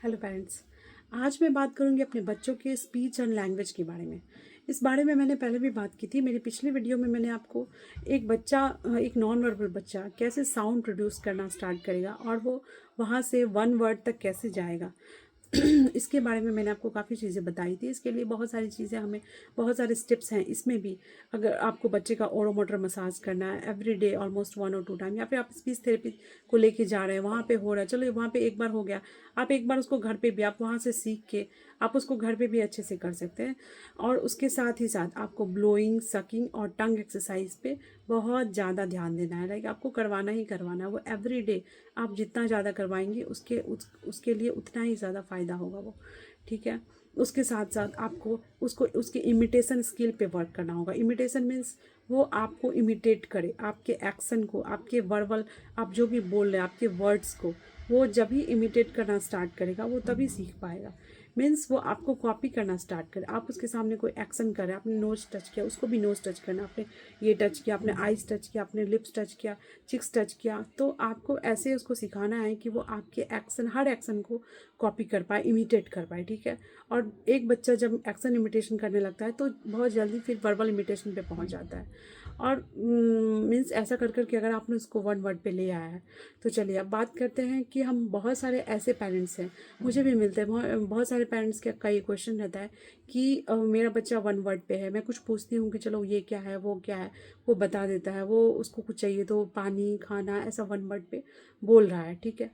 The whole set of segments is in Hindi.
Hello parents. आज मैं बात करूंगी अपने बच्चों के स्पीच एंड लैंग्वेज के बारे में। इस बारे में मैंने पहले भी बात की थी। मेरी पिछली वीडियो में मैंने आपको एक नॉन वर्बल बच्चा कैसे साउंड प्रोड्यूस करना स्टार्ट करेगा और वो वहाँ से वन वर्ड तक कैसे जाएगा इसके बारे में मैंने आपको काफ़ी चीज़ें बताई थी। इसके लिए बहुत सारी चीज़ें हमें बहुत सारे स्टेप्स हैं इसमें भी। अगर आपको बच्चे का ओरोमोटर मसाज करना है एवरी डे ऑलमोस्ट 1 और 2 टाइम, या फिर आप स्पीच थेरेपी को लेके जा रहे हैं, वहाँ पे हो रहा है, चलो वहाँ पे एक बार हो गया, आप एक बार उसको घर पे भी आप वहाँ से सीख के आप उसको घर पे भी अच्छे से कर सकते हैं। और उसके साथ ही साथ आपको ब्लोइंग, सकिंग और टंग एक्सरसाइज पे बहुत ज़्यादा ध्यान देना है। लाइक आपको करवाना ही करवाना है वो एवरी डे। आप जितना ज़्यादा करवाएंगे उसके लिए उतना ही ज़्यादा फ़ायदा होगा वो, ठीक है। उसके साथ साथ आपको उसको उसके इमिटेशन स्किल पे वर्क करना होगा। इमिटेशन मीन्स वो आपको इमिटेट करे, आपके एक्शन को, आपके वर्बल, आप जो भी बोल रहे हैं आपके वर्ड्स को, वो जब भी इमिटेट करना स्टार्ट करेगा वो तभी सीख पाएगा। मीन्स वो आपको कॉपी करना स्टार्ट करे। आप उसके सामने कोई एक्शन कर रहे हैं, आपने नोज टच किया, उसको भी नोज टच करना, आपने ये टच किया, आपने आइज टच किया, आपने लिप्स टच किया, चिक्स टच किया, तो आपको ऐसे उसको सिखाना है कि वो आपके एक्शन, हर एक्शन को कॉपी कर पाए, इमिटेट कर पाए, ठीक है। और एक बच्चा जब एक्शन इमिटेशन करने लगता है तो बहुत जल्दी फिर वर्बल इमिटेशन पे पहुंच जाता है। और मीन्स ऐसा कर कर के अगर आपने उसको वन वर्ड पे ले आया है तो चलिए अब बात करते हैं कि हम बहुत सारे ऐसे पेरेंट्स हैं, मुझे भी मिलते हैं बहुत सारे पेरेंट्स का ये क्वेश्चन रहता है कि मेरा बच्चा वन वर्ड पे है। मैं कुछ पूछती हूँ कि चलो ये क्या है वो क्या है, वो बता देता है, वो उसको कुछ चाहिए तो पानी, खाना, ऐसा वन वर्ड पे बोल रहा है, ठीक है।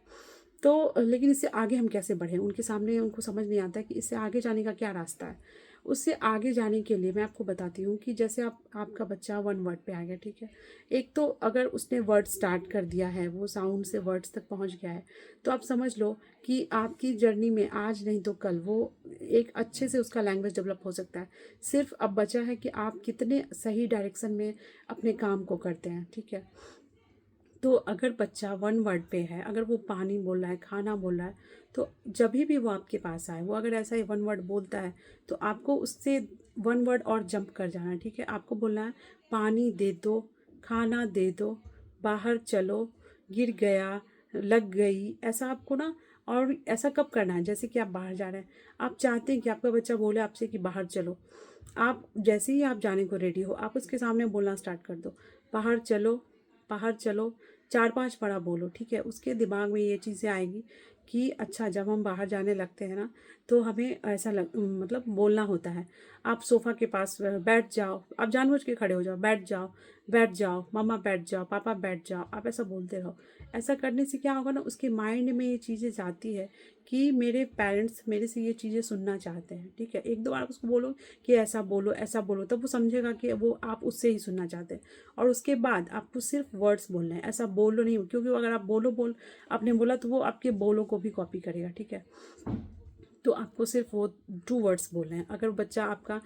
तो लेकिन इससे आगे हम कैसे बढ़ें, उनके सामने उनको समझ नहीं आता कि इससे आगे जाने का क्या रास्ता है। उससे आगे जाने के लिए मैं आपको बताती हूँ कि जैसे आपका बच्चा वन वर्ड पे आ गया, ठीक है। एक तो अगर उसने वर्ड स्टार्ट कर दिया है, वो साउंड से वर्ड्स तक पहुँच गया है, तो आप समझ लो कि आपकी जर्नी में आज नहीं तो कल वो एक अच्छे से उसका लैंग्वेज डेवलप हो सकता है। सिर्फ अब बचा है कि आप कितने सही डायरेक्शन में अपने काम को करते हैं, ठीक है। तो अगर बच्चा वन वर्ड पे है, अगर वो पानी बोल रहा है, खाना बोल रहा है, तो जब भी वो आपके पास आए, वो अगर ऐसा ही वन वर्ड बोलता है तो आपको उससे वन वर्ड और जंप कर जाना है, ठीक है। आपको बोलना है पानी दे दो, खाना दे दो, बाहर चलो, गिर गया, लग गई, ऐसा आपको ना। और ऐसा कब करना है, जैसे कि आप बाहर जा रहे हैं, आप चाहते हैं कि आपका बच्चा बोले आपसे कि बाहर चलो, आप जैसे ही आप जाने को रेडी हो आप उसके सामने बोलना स्टार्ट कर दो, बाहर चलो, बाहर चलो, 4-5 बड़ा बोलो, ठीक है। उसके दिमाग में ये चीज़ें आएगी कि अच्छा जब हम बाहर जाने लगते हैं ना तो हमें ऐसा मतलब बोलना होता है। आप सोफ़ा के पास बैठ जाओ, आप जानबूझ के खड़े हो जाओ, बैठ जाओ, बैठ जाओ, मम्मा बैठ जाओ, पापा बैठ जाओ, आप ऐसा बोलते रहो। ऐसा करने से क्या होगा ना, उसके माइंड में ये चीज़ें जाती है कि मेरे पेरेंट्स मेरे से ये चीज़ें सुनना चाहते हैं, ठीक है। 1-2 बार उसको बोलो कि ऐसा बोलो, ऐसा बोलो, तब वो समझेगा कि वो आप उससे ही सुनना चाहते हैं। और उसके बाद आपको सिर्फ वर्ड्स बोलने हैं, ऐसा बोलो नहीं, क्योंकि अगर आप आपने बोला तो वो आपके बोलो को भी कॉपी करेगा, ठीक है। तो आपको सिर्फ वो 2 वर्ड्स बोलने हैं। अगर बच्चा आपका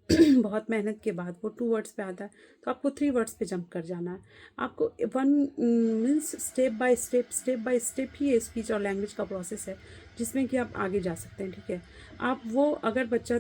बहुत मेहनत के बाद वो 2 वर्ड्स पे आता है तो आपको 3 वर्ड्स पे जंप कर जाना है। आपको one means step by step ही ये स्पीच और लैंग्वेज का प्रोसेस है जिसमें कि आप आगे जा सकते हैं, ठीक है। आप वो अगर बच्चा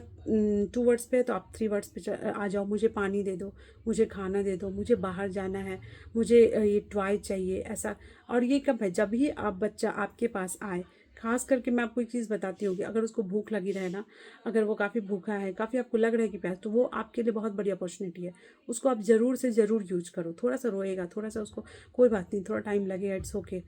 2 वर्ड्स पे है तो आप 3 वर्ड्स पे आ जाओ, मुझे पानी दे दो, मुझे खाना दे दो, मुझे बाहर जाना है, मुझे ये टॉय चाहिए, ऐसा। और ये कब है, जब ही आप बच्चा आपके पास आए। खास करके मैं आपको एक चीज़ बताती हूँ कि अगर उसको भूख लगी रहे ना, अगर वो काफ़ी भूखा है, काफ़ी आपको लग रहा है कि प्यास, तो वो आपके लिए बहुत बड़ी अपॉर्चुनिटी है। उसको आप ज़रूर से ज़रूर यूज करो। थोड़ा सा रोएगा, थोड़ा सा उसको कोई बात नहीं, थोड़ा टाइम लगेगा, इट्स ओके।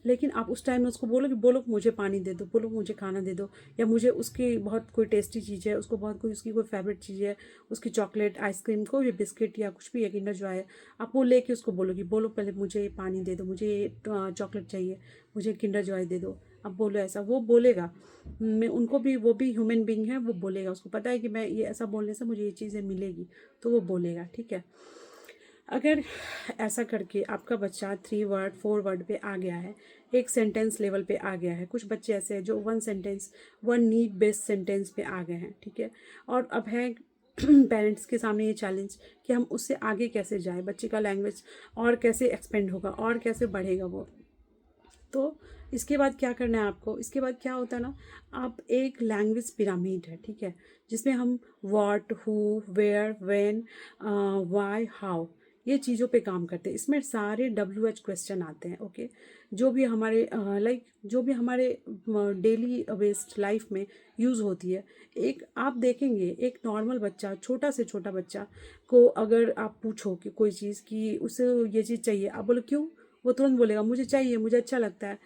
लेकिन आप उस टाइम में उसको बोलो मुझे पानी दे दो, बोलो मुझे खाना दे दो, या मुझे उसकी बहुत कोई टेस्टी चीज़ है, उसको बहुत कोई उसकी कोई फेवरेट चीज़ है, उसकी चॉकलेट, आइसक्रीम, कोई भी बिस्किट या कुछ भी है, किंडर जॉय है, आप वो लेके उसको बोलोगी, बोलो पहले मुझे पानी दे दो, मुझे ये चॉकलेट चाहिए, मुझे किंडर जॉय दे दो। अब बोलो ऐसा, वो बोलेगा। मैं उनको भी, वो भी ह्यूमन बीइंग है, वो बोलेगा, उसको पता है कि मैं ये ऐसा बोलने से मुझे ये चीज़ें मिलेगी, तो वो बोलेगा, ठीक है। अगर ऐसा करके आपका बच्चा 3 वर्ड 4 वर्ड पे आ गया है, एक सेंटेंस लेवल पे आ गया है, कुछ बच्चे ऐसे हैं जो वन नीड बेस्ड सेंटेंस पे आ गए हैं, ठीक है। और अब है पेरेंट्स के सामने ये चैलेंज कि हम उससे आगे कैसे जाएं, बच्चे का लैंग्वेज और कैसे एक्सपेंड होगा और कैसे बढ़ेगा वो। तो इसके बाद क्या करना है आपको, इसके बाद क्या होता है ना, आप एक लैंग्वेज पिरामिड है, ठीक है, जिसमें हम what, who, where, when, why, how, ये चीज़ों पे काम करते हैं। इसमें सारे WH क्वेश्चन आते हैं। ओके, जो भी हमारे जो भी हमारे डेली बेस्ड लाइफ में यूज़ होती है। एक आप देखेंगे, एक नॉर्मल बच्चा, छोटा से छोटा बच्चा को अगर आप पूछो कि कोई चीज़ कि उसे ये चीज़ चाहिए, आप बोलो क्यों, वो तुरंत बोलेगा मुझे चाहिए, मुझे अच्छा लगता है।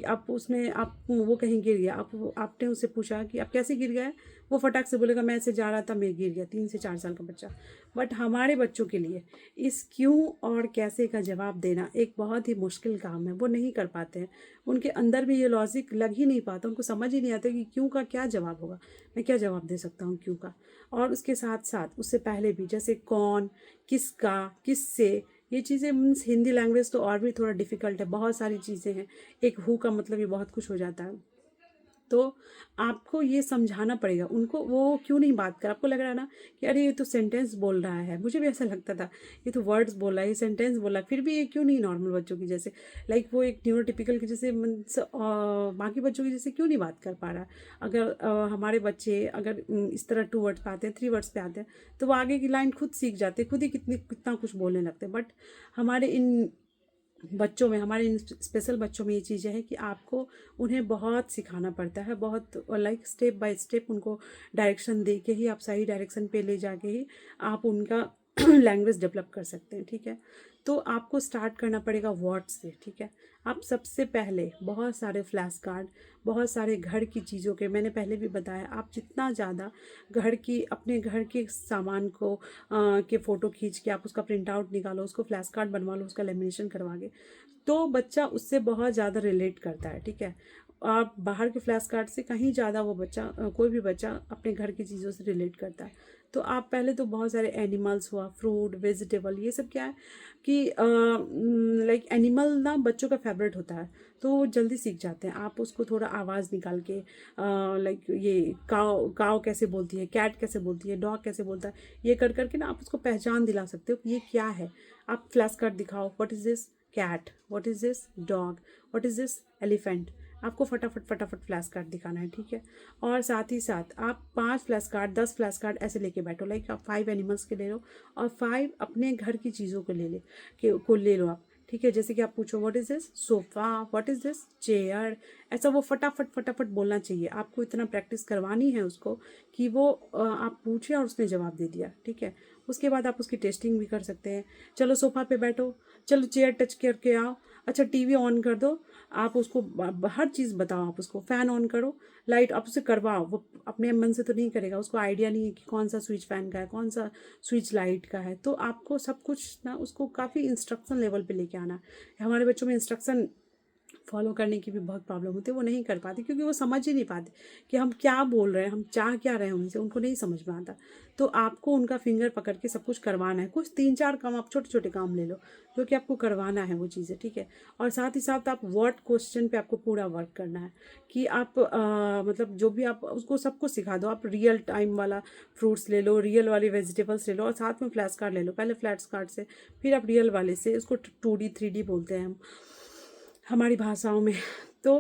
आप उसने आप वो कहीं गिर गया, आपने उससे पूछा कि आप कैसे गिर गए, वो फटाक से बोलेगा मैं ऐसे जा रहा था, मैं गिर गया। 3 से 4 साल का बच्चा। बट हमारे बच्चों के लिए इस क्यों और कैसे का जवाब देना एक बहुत ही मुश्किल काम है। वो नहीं कर पाते हैं, उनके अंदर भी ये लॉजिक लग ही नहीं पाता, उनको समझ ही नहीं आता कि क्यों का क्या जवाब होगा, मैं क्या जवाब दे सकता हूँ क्यों का। और उसके साथ साथ उससे पहले भी जैसे कौन, किसका, किससे, ये चीज़ें मीन्स हिंदी लैंग्वेज तो और भी थोड़ा डिफ़िकल्ट है, बहुत सारी चीज़ें हैं। एक हु का मतलब ये बहुत कुछ हो जाता है। तो आपको ये समझाना पड़ेगा उनको, वो क्यों नहीं बात कर, आपको लग रहा है ना कि अरे ये तो सेंटेंस बोल रहा है, मुझे भी ऐसा लगता था, ये तो वर्ड्स बोल रहा है, ये सेंटेंस बोल रहा है, फिर भी ये क्यों नहीं नॉर्मल बच्चों की जैसे, वो एक न्यूरोटिपिकल के जैसे मीन्स बाकी बच्चों की जैसे क्यों नहीं बात कर पा रहा। अगर हमारे बच्चे अगर इस तरह 2 वर्ड्स पे आते हैं, 3 वर्ड्स पे आते हैं, तो वो आगे की लाइन खुद सीख जाते हैं, खुद ही कितना कुछ बोलने लगते हैं। बट हमारे इन बच्चों में, हमारे इन स्पेशल बच्चों में ये चीज़ें हैं कि आपको उन्हें बहुत सिखाना पड़ता है, बहुत स्टेप बाय स्टेप उनको डायरेक्शन दे के ही, आप सही डायरेक्शन पे ले जाके ही आप उनका लैंग्वेज डेवलप कर सकते हैं। ठीक है, तो आपको स्टार्ट करना पड़ेगा वर्ड से। ठीक है, आप सबसे पहले बहुत सारे फ्लैश कार्ड, बहुत सारे घर की चीज़ों के, मैंने पहले भी बताया, आप जितना ज़्यादा अपने घर के सामान को के फ़ोटो खींच के आप उसका प्रिंट आउट निकालो, उसको फ्लैश कार्ड बनवा लो, उसका लेमिनेशन करवा के, तो बच्चा उससे बहुत ज़्यादा रिलेट करता है। ठीक है, आप बाहर के फ्लैश कार्ड से कहीं ज़्यादा वो बच्चा कोई भी बच्चा अपने घर की चीज़ों से रिलेट करता है। तो आप पहले तो बहुत सारे एनिमल्स हुआ, फ्रूट, वेजिटेबल, ये सब क्या है कि एनिमल ना बच्चों का फेवरेट होता है, तो वो जल्दी सीख जाते हैं। आप उसको थोड़ा आवाज़ निकाल के ये काव काव कैसे बोलती है, कैट कैसे बोलती है, डॉग कैसे बोलता है, ये कर करके ना आप उसको पहचान दिला सकते हो कि ये क्या है। आप फ्लैश कार्ड दिखाओ, what is this cat, what is this dog, what is this elephant, आपको फटाफट फटाफट फ्लैश कार्ड दिखाना है। ठीक है, और साथ ही साथ आप 5 फ्लैश कार्ड, 10 फ्लैश कार्ड ऐसे लेके बैठो, आप 5 एनिमल्स के ले लो और 5 अपने घर की चीज़ों को ले लो आप। ठीक है, जैसे कि आप पूछो what is this sofa, what is this chair, ऐसा वो फटाफट फटाफट बोलना चाहिए। आपको इतना प्रैक्टिस करवानी है उसको कि वो आप पूछे और उसने जवाब दे दिया। ठीक है, उसके बाद आप उसकी टेस्टिंग भी कर सकते हैं। चलो सोफ़ा पे बैठो, चलो चेयर टच करके आओ, अच्छा टीवी ऑन कर दो, आप उसको हर चीज़ बताओ, आप उसको फ़ैन ऑन करो, लाइट आप उसे करवाओ। वो अपने मन से तो नहीं करेगा, उसको आइडिया नहीं है कि कौन सा स्विच फ़ैन का है, कौन सा स्विच लाइट का है। तो आपको सब कुछ ना उसको काफ़ी इंस्ट्रक्शन लेवल पे लेके आना है। हमारे बच्चों में इंस्ट्रक्शन फॉलो करने की भी बहुत प्रॉब्लम होती है, वो नहीं कर पाते क्योंकि वो समझ ही नहीं पाते कि हम क्या बोल रहे हैं, हम चाह क्या रहे हैं उनसे, उनको नहीं समझ में आता। तो आपको उनका फिंगर पकड़ के सब कुछ करवाना है। कुछ 3-4 काम आप छोटे छोटे काम ले लो जो कि आपको करवाना है वो चीज़ें। ठीक है, और साथ ही साथ आप वर्ड क्वेश्चन पे आपको पूरा वर्क करना है कि आप जो भी आप उसको सबको सिखा दो। आप रियल टाइम वाला फ्रूट्स ले लो, रियल वाले वेजिटेबल्स ले लो और साथ में फ्लैश कार्ड ले लो। पहले फ्लैश कार्ड से, फिर आप रियल वाले से, उसको 2D 3D बोलते हैं हम हमारी भाषाओं में। तो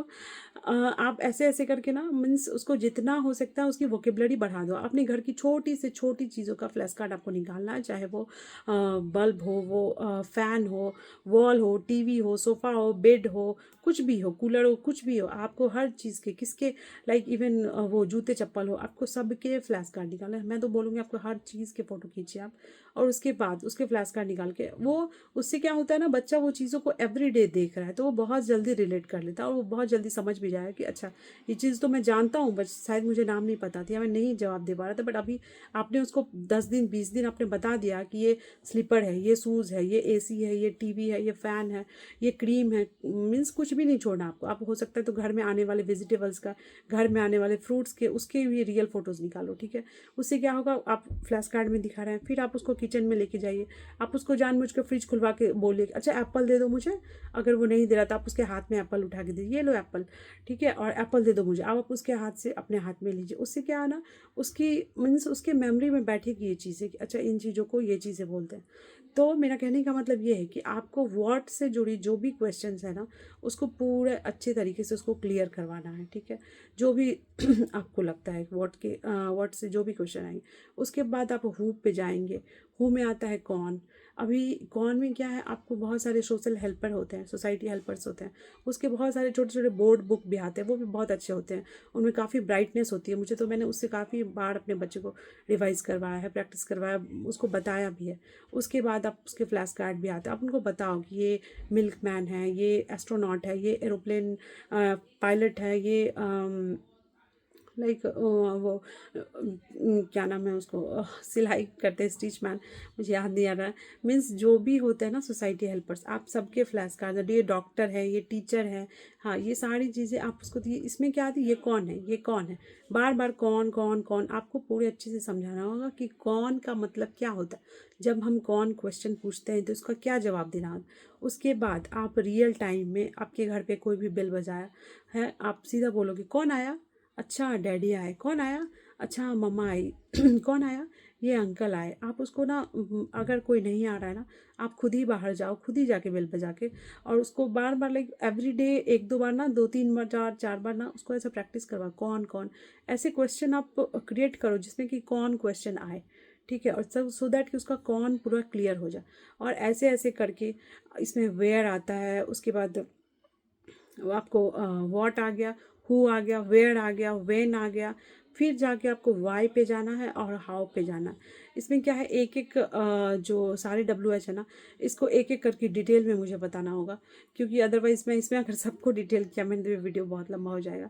आप ऐसे ऐसे करके ना मीन्स उसको जितना हो सकता है उसकी वोकेबलरी बढ़ा दो। अपने घर की छोटी से छोटी चीज़ों का फ्लैश कार्ड आपको निकालना है, चाहे वो बल्ब हो, वो फ़ैन हो, वॉल हो, टीवी हो, सोफ़ा हो, बेड हो, कुछ भी हो, कूलर हो, कुछ भी हो, आपको हर चीज़ के किसके इवन वो जूते चप्पल हो, आपको सबके फ्लैश कार्ड निकालना है। मैं तो बोलूँगी आपको हर चीज़ के फ़ोटो खींचिए आप, और उसके बाद उसके फ्लैश कार्ड निकाल के वो, उससे क्या होता है ना, बच्चा वो चीज़ों को एवरीडे देख रहा है तो वो बहुत जल्दी रिलेट कर लेता है और वो बहुत जल्दी समझ भी जाएगा कि अच्छा ये चीज़ तो मैं जानता हूँ, बस शायद मुझे नाम नहीं पता था या मैं नहीं जवाब दे पा रहा था, बट अभी आपने उसको 10 दिन 20 दिन आपने बता दिया कि ये स्लीपर है, ये शूज़ है, ये एसी है, ये टीवी है, ये फ़ैन है, ये क्रीम है, मीन्स कुछ भी नहीं छोड़ना आपको। आप हो सकता है तो घर में आने वाले वेजिटेबल्स का, घर में आने वाले फ्रूट्स के, उसके भी रियल फ़ोटोज़ निकालो। ठीक है, उससे क्या होगा, आप फ्लैश कार्ड में दिखा रहे हैं, फिर आप उसको किचन में लेके जाइए, आप उसको जानबूझ के फ्रिज खुलवा के बोलिए अच्छा एप्पल दे दो मुझे, अगर वो नहीं दे रहा तो आप उसके हाथ में एप्पल उठा के दीजिए, ये लो एप्पल, ठीक है, और एप्पल दे दो मुझे, आप उसके हाथ से अपने हाथ में लीजिए। उससे क्या है ना, उसकी मीन्स उसके मेमोरी में बैठेगी ये चीज़ें कि अच्छा इन चीज़ों को ये चीज़ें बोलते हैं। तो मेरा कहने का मतलब ये है कि आपको वर्ड से जुड़ी जो भी क्वेश्चंस है ना, उसको पूरे अच्छे तरीके से उसको क्लियर करवाना है। ठीक है, जो भी आपको लगता है वर्ड से जो भी क्वेश्चन आएंगे, उसके बाद आप हु पे जाएंगे। हु में आता है कौन, अभी कौन में क्या है, आपको बहुत सारे सोशल हेल्पर होते हैं, सोसाइटी हेल्पर्स होते हैं, उसके बहुत सारे छोटे छोटे बोर्ड बुक भी आते हैं, वो भी बहुत अच्छे होते हैं। उनमें काफ़ी ब्राइटनेस होती है। मुझे तो मैंने उससे काफ़ी बार अपने बच्चे को रिवाइज करवाया है, प्रैक्टिस करवाया, उसको बताया भी है। उसके बाद आप उसके फ्लैश कार्ड भी आते हैं, आप उनको बताओ कि ये मिल्क मैन है, ये एस्ट्रोनॉट है, ये एरोप्लेन पायलट है, ये लाइक वो क्या नाम है उसको, सिलाई करते हैं, स्टिच मैन, मुझे याद नहीं आ रहा है। मीन्स जो भी होते हैं ना सोसाइटी हेल्पर्स, आप सबके फ्लैश कार्ड, ये डॉक्टर है, ये टीचर है, हाँ, ये सारी चीज़ें आप उसको दिए। इसमें क्या आती है, ये कौन है, ये कौन है, बार बार कौन कौन कौन, आपको पूरे अच्छे से समझाना होगा कि कौन का मतलब क्या होता है। जब हम कौन क्वेश्चन पूछते हैं तो उसका क्या जवाब देना होगा। उसके बाद आप रियल टाइम में आपके घर पे कोई भी बिल बजाया है, आप सीधा बोलोगे कौन आया, अच्छा डैडी आए, कौन आया, अच्छा मम्मा आई, कौन आया, ये अंकल आए। आप उसको ना अगर कोई नहीं आ रहा है ना, आप खुद ही बाहर जाओ, खुद ही जाके बेल बजा के, और उसको बार बार लाइक एवरी डे एक दो बार ना, दो तीन बार, चार चार बार ना, उसको ऐसा प्रैक्टिस करवा, कौन कौन, ऐसे क्वेश्चन आप क्रिएट करो जिसमें कि कौन क्वेश्चन आए, ठीक है, और सब सो दैट कि उसका कौन पूरा क्लियर हो जाए। और ऐसे ऐसे करके इसमें वेयर आता है, उसके बाद आपको व्हाट आ गया, हु आ गया, वेयर आ गया, व्हेन आ गया, फिर जाके आपको वाई पे जाना है और हाउ पे जाना है। इसमें क्या है, एक एक जो सारे WH है ना, इसको एक एक करके डिटेल में मुझे बताना होगा, क्योंकि अदरवाइज मैं इसमें अगर सबको डिटेल किया मैंने तो वीडियो बहुत लंबा हो जाएगा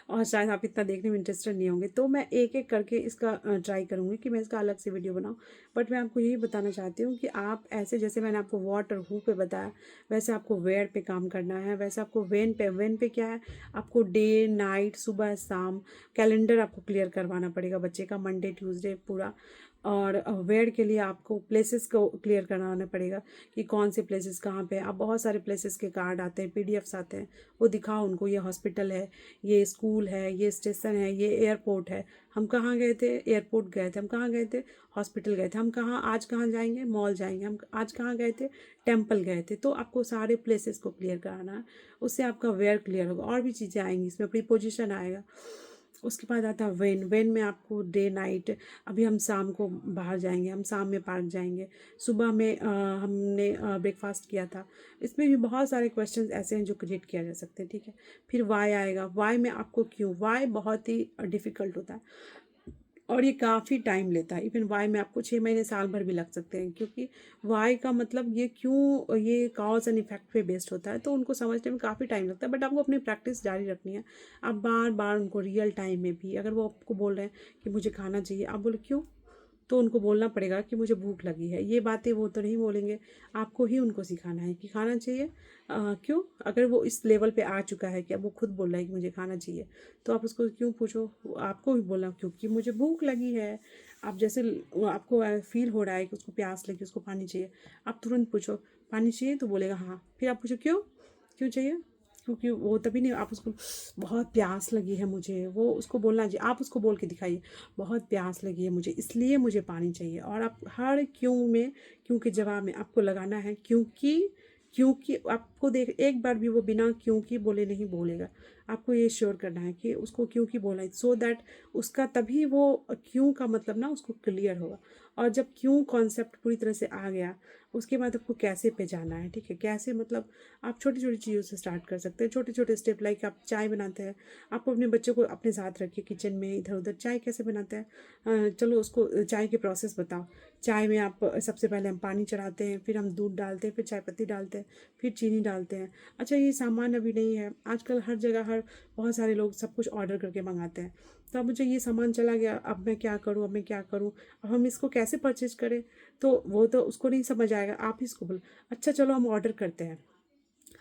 और शायद आप इतना देखने में इंटरेस्टेड नहीं होंगे। तो मैं एक एक करके इसका ट्राई करूँगी कि मैं इसका अलग से वीडियो बनाऊँ। बट मैं आपको यही बताना चाहती हूँ कि आप ऐसे, जैसे मैंने आपको व्हाट और हु पे बताया, वैसे आपको वेयर पे काम करना है, वैसे आपको वेन पे क्या है, आपको डे नाइट, सुबह शाम, कैलेंडर आपको क्लियर करवाना पड़ेगा बच्चे का, मंडे ट्यूसडे पूरा। और वेयर के लिए आपको प्लेसेस को क्लियर करवाना पड़ेगा कि कौन से प्लेसेस कहाँ पे। आप बहुत सारे प्लेसेस के कार्ड आते हैं, PDFs आते हैं, वो दिखाओ उनको, ये हॉस्पिटल है, ये स्कूल है, ये स्टेशन है, ये एयरपोर्ट है। हम कहाँ गए थे, एयरपोर्ट गए थे, हम कहाँ गए थे, हॉस्पिटल गए थे, हम कहाँ आज कहाँ जाएंगे, मॉल जाएंगे, हम आज कहाँ गए थे, टेम्पल गए थे। तो आपको सारे प्लेसेस को क्लियर कराना है, उससे आपका वेयर क्लियर होगा। और भी चीज़ें आएंगी इसमें, प्रीपोजिशन आएगा। उसके बाद आता है वेन में आपको डे नाइट, अभी हम शाम को बाहर जाएंगे, हम शाम में पार्क जाएंगे, सुबह में हमने ब्रेकफास्ट किया था। इसमें भी बहुत सारे क्वेश्चंस ऐसे हैं जो क्रिएट किया जा सकते हैं, ठीक है। फिर वाई आएगा, वाई में आपको क्यों, वाई बहुत ही डिफ़िकल्ट होता है और ये काफ़ी टाइम लेता है। इवन वाई में आपको 6 महीने साल भर भी लग सकते हैं, क्योंकि वाई का मतलब ये क्यों, ये कॉज एंड इफेक्ट पे बेस्ड होता है, तो उनको समझने में काफ़ी टाइम लगता है। बट आपको अपनी प्रैक्टिस जारी रखनी है। आप बार बार उनको रियल टाइम में भी, अगर वो आपको बोल रहे हैं कि मुझे खाना चाहिए, आप बोले क्यों, तो उनको बोलना पड़ेगा कि मुझे भूख लगी है। ये बातें वो तो नहीं बोलेंगे, आपको ही उनको सिखाना है कि खाना चाहिए, क्यों। अगर वो इस लेवल पे आ चुका है कि अब वो खुद बोल रहा है कि मुझे खाना चाहिए, तो आप उसको क्यों पूछो, आपको भी बोलना क्योंकि मुझे भूख लगी है। आप जैसे आपको फील हो रहा है कि उसको प्यास लगी, उसको पानी चाहिए, आप तुरंत पूछो पानी चाहिए, तो बोलेगा हाँ। फिर आप पूछो क्यों, क्यों चाहिए, क्योंकि वो तभी नहीं, आप उसको बहुत प्यास लगी है मुझे, वो उसको बोलना चाहिए, आप उसको बोल के दिखाइए बहुत प्यास लगी है मुझे, इसलिए मुझे पानी चाहिए। और आप हर क्यों में, क्यों के जवाब में आपको लगाना है क्योंकि। क्योंकि आपको देख, एक बार भी वो बिना क्योंकि बोले नहीं बोलेगा। आपको ये श्योर करना है कि उसको क्योंकि बोलना है, सो दैट उसका तभी वो क्यों का मतलब ना उसको क्लियर होगा। और जब क्यों कॉन्सेप्ट पूरी तरह से आ गया, उसके बाद आपको कैसे पे जाना है, ठीक है। कैसे मतलब आप छोटी छोटी चीज़ों से स्टार्ट कर सकते हैं, छोटे छोटे स्टेप। लाइक आप चाय बनाते हैं, आपको अपने बच्चों को अपने साथ रखिए किचन में, इधर उधर चाय कैसे बनाते हैं, चलो उसको चाय के प्रोसेस बताओ। चाय में आप सबसे पहले हम पानी चढ़ाते हैं, फिर हम दूध डालते हैं, फिर चाय पत्ती डालते हैं, फिर चीनी डालते हैं। अच्छा, ये सामान अभी नहीं है, आजकल हर जगह हर बहुत सारे लोग सब कुछ ऑर्डर करके मंगाते हैं। तो अब मुझे ये सामान चला गया, अब मैं क्या करूँ, अब मैं क्या करूँ, अब हम इसको कैसे परचेज करें। तो वो तो उसको नहीं समझ आएगा, आप ही इसको बोलो अच्छा चलो हम ऑर्डर करते हैं,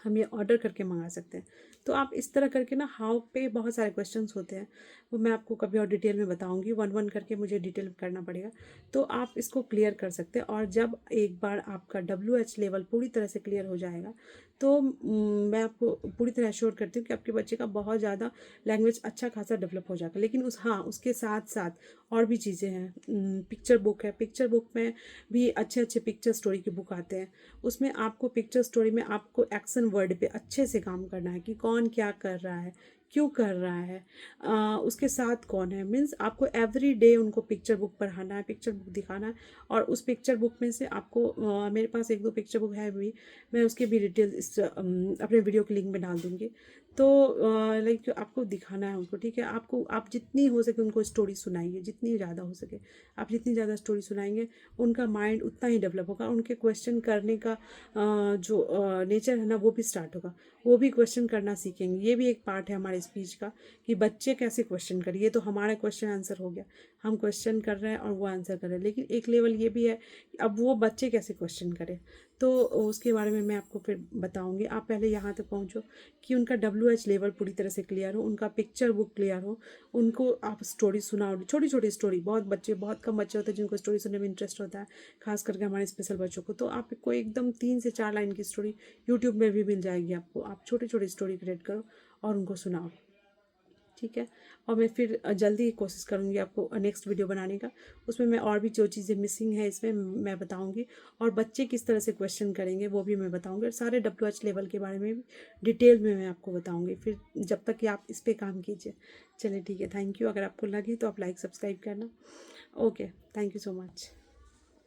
हम ये ऑर्डर करके मंगा सकते हैं। तो आप इस तरह करके ना, हाउ पे बहुत सारे क्वेश्चंस होते हैं, वो मैं आपको कभी और डिटेल में बताऊंगी, वन वन करके मुझे डिटेल करना पड़ेगा। तो आप इसको क्लियर कर सकते हैं। और जब एक बार आपका WH लेवल पूरी तरह से क्लियर हो जाएगा, तो मैं आपको पूरी तरह एश्योर करती हूँ कि आपके बच्चे का बहुत ज़्यादा लैंग्वेज अच्छा खासा डेवलप हो जाएगा। लेकिन हाँ, उसके साथ साथ और भी चीज़ें हैं। पिक्चर बुक है, पिक्चर बुक में भी अच्छे अच्छे पिक्चर स्टोरी के बुक आते हैं। उसमें आपको पिक्चर स्टोरी में आपको एक्शन वर्ड पे अच्छे से काम करना है कि कौन क्या कर रहा है, क्यों कर रहा है, उसके साथ कौन है, मीन्स आपको एवरी डे उनको पिक्चर बुक पढ़ाना है, पिक्चर बुक दिखाना है। और उस पिक्चर बुक में से आपको मेरे पास एक दो पिक्चर बुक है भी, मैं उसकी भी डिटेल अपने वीडियो के लिंक में डाल दूँगी। तो लाइक आपको दिखाना है उनको, ठीक है। आपको आप जितनी हो सके उनको स्टोरी सुनाइए, जितनी ज़्यादा हो सके। आप जितनी ज़्यादा स्टोरी सुनाएंगे उनका माइंड उतना ही डेवलप होगा, उनके क्वेश्चन करने का जो नेचर है ना वो भी स्टार्ट होगा, वो भी क्वेश्चन करना सीखेंगे। ये भी एक पार्ट है हमारे स्पीच का कि बच्चे कैसे क्वेश्चन करें। ये तो हमारा क्वेश्चन आंसर हो गया, हम क्वेश्चन कर रहे हैं और वो आंसर कर रहे हैं, लेकिन एक लेवल ये भी है कि अब वो बच्चे कैसे क्वेश्चन करें। तो उसके बारे में मैं आपको फिर बताऊंगी। आप पहले यहाँ तक पहुँचो कि उनका WH लेवल पूरी तरह से क्लियर हो, उनका पिक्चर बुक क्लियर हो, उनको आप स्टोरी सुनाओ, छोटी छोटी स्टोरी। बहुत कम बच्चे होते हैं जिनको स्टोरी सुनने में इंटरेस्ट होता है, खास करके हमारे स्पेशल बच्चों को। तो आपको एकदम 3 से 4 लाइन की स्टोरी यूट्यूब में भी मिल जाएगी आपको। आप छोटी छोटी स्टोरी क्रिएट करो और उनको सुनाओ, ठीक है। और मैं फिर जल्दी कोशिश करूँगी आपको नेक्स्ट वीडियो बनाने का। उसमें मैं और भी जो चीज़ें मिसिंग है इसमें मैं बताऊँगी, और बच्चे किस तरह से क्वेश्चन करेंगे वो भी मैं बताऊँगी, और सारे WH लेवल के बारे में भी डिटेल में मैं आपको बताऊँगी। फिर जब तक कि आप इस पर काम कीजिए। चलिए ठीक है, थैंक यू। अगर आपको लगे तो आप लाइक सब्सक्राइब करना। Okay, thank you so much.